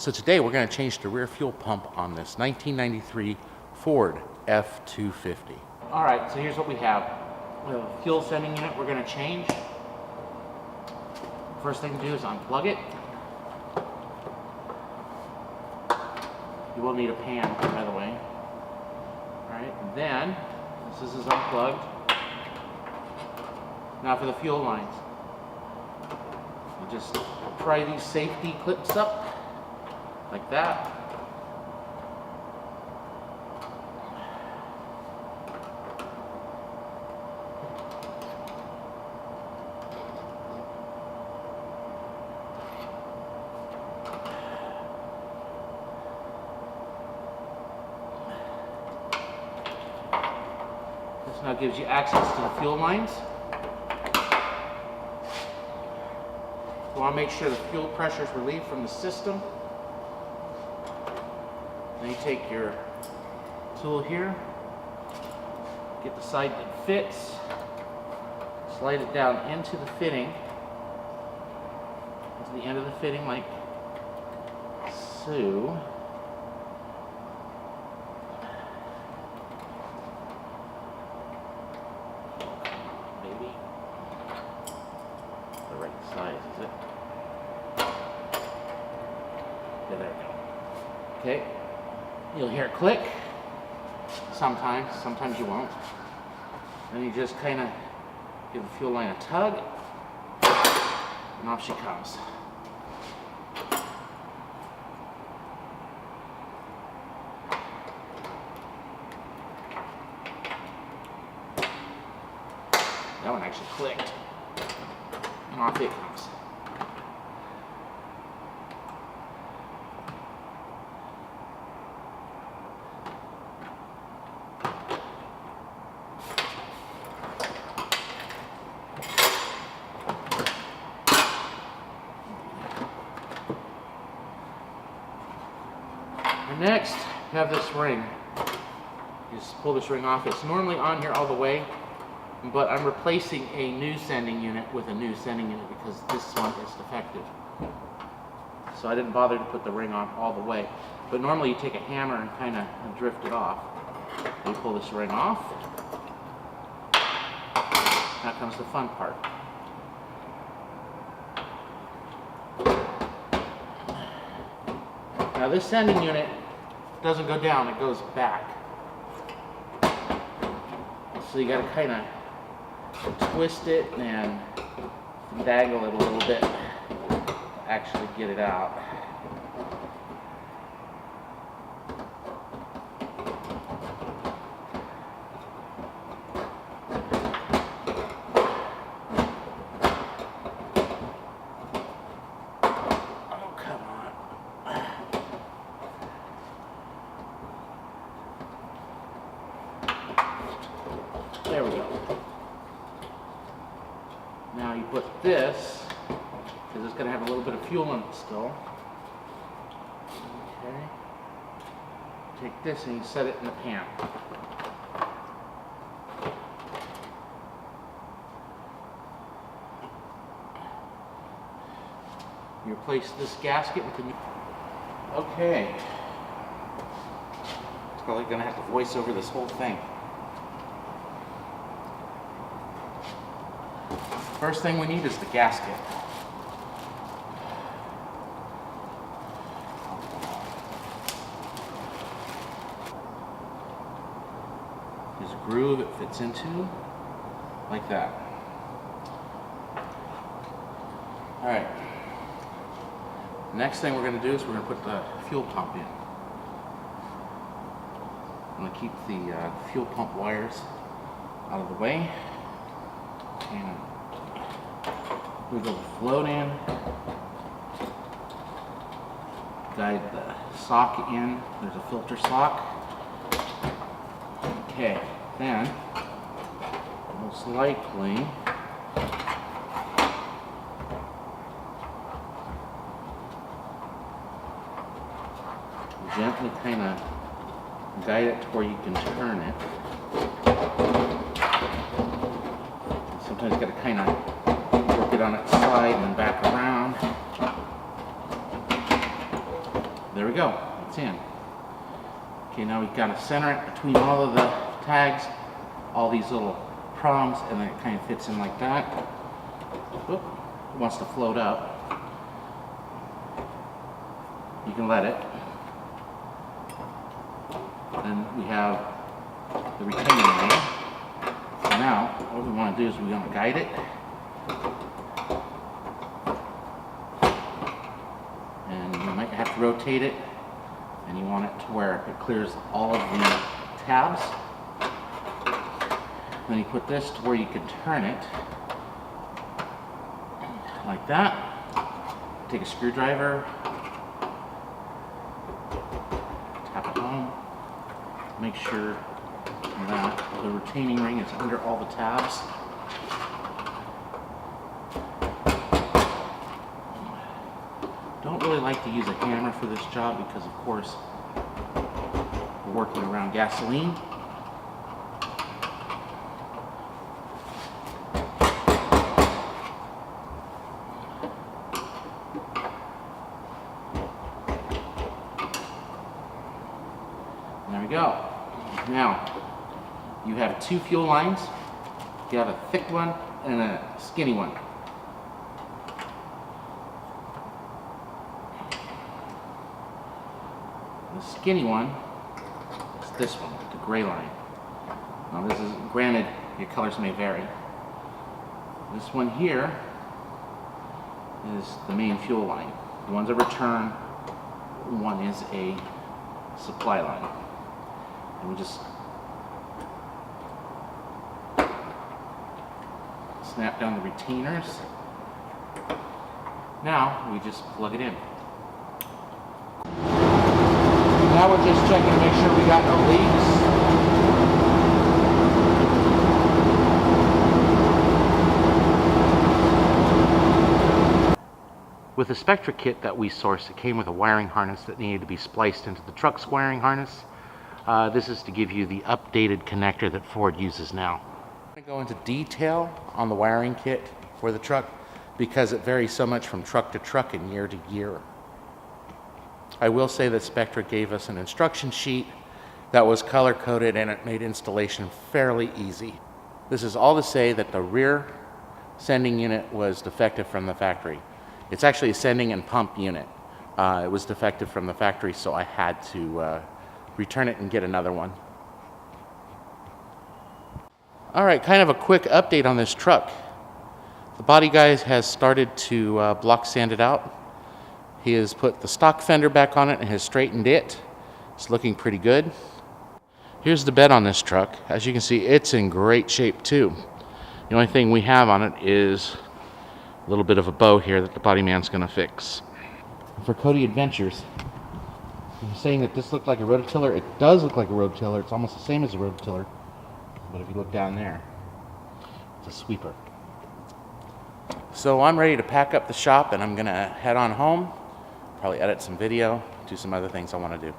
So today we're going to change the rear fuel pump on this 1993 Ford F250. All right, so here's what we have. We have a fuel sending unit we're going to change. First thing to do is unplug it. You will need a pan, by the way. All right, and then this is unplugged. Now for the fuel lines. You just pry these safety clips up like that. This now gives you access to the fuel lines. You want to make sure the fuel pressure is relieved from the system. Then you take your tool here, get the side that fits, slide it down into the fitting, to the end of the fitting like so. Maybe the right size, is it? Yeah, there we go. Okay. You'll hear it click sometimes you won't. Then you just kind of give the fuel line a tug, and off she comes. That one actually clicked, and off it comes. Next, you have this ring. You just pull this ring off. It's normally on here all the way, but I'm replacing a new sending unit with a new sending unit because this one is defective. So I didn't bother to put the ring on all the way. But normally you take a hammer and kind of drift it off. You pull this ring off. Now comes the fun part. Now this sending unit doesn't go down, it goes back. So you gotta kind of twist it and dangle it a little bit to actually get it out. There we go. Now you put this, because it's going to have a little bit of fuel in it still. Okay. Take this and you set it in the pan. You replace this gasket with the new. Okay. It's probably going to have to voice over this whole thing. First thing we need is the gasket. There's a groove it fits into, like that. Alright. Next thing we're going to do is we're going to put the fuel pump in. I'm going to keep the fuel pump wires out of the way. And wiggle the float in, guide the sock in, there's a filter sock. Okay, then, most likely, gently kind of guide it to where you can turn it. Sometimes you got to kind of work it on its side and back around. There we go, it's in. Okay, now we've got to center it between all of the tags, all these little prongs, and then it kind of fits in like that. Oop, it wants to float up. You can let it. Then we have the retaining ring. So now, what we want to do is we want to guide it. And you might have to rotate it, and you want it to where it clears all of the tabs. Then you put this to where you can turn it like that. Take a screwdriver, tap it home, make sure that the retaining ring is under all the tabs. Don't really like to use a hammer for this job because, of course, we're working around gasoline. There we go. Now, you have two fuel lines. You have a thick one and a skinny one. The skinny one is this one, the gray line. Now this is, granted, your colors may vary. This one here is the main fuel line. The one's a return, one is a supply line. And we just snap down the retainers. Now we just plug it in. Now we're just checking to make sure we got no leaks. With the Spectra kit that we sourced, it came with a wiring harness that needed to be spliced into the truck's wiring harness. This is to give you the updated connector that Ford uses now. I'm going to go into detail on the wiring kit for the truck because it varies so much from truck to truck and year to year. I will say that Spectra gave us an instruction sheet that was color coded and it made installation fairly easy. This is all to say that the rear sending unit was defective from the factory. It's actually a sending and pump unit. It was defective from the factory, so I had to return it and get another one. All right, kind of a quick update on this truck. The body guy has started to block sand it out. He has put the stock fender back on it and has straightened it. It's looking pretty good. Here's the bed on this truck. As you can see, it's in great shape too. The only thing we have on it is a little bit of a bow here that the body man's gonna fix. For Cody Adventures, I'm saying that this looked like a rototiller. It does look like a rototiller. It's almost the same as a rototiller. But if you look down there, it's a sweeper. So I'm ready to pack up the shop and I'm gonna head on home, probably edit some video, do some other things I wanna do.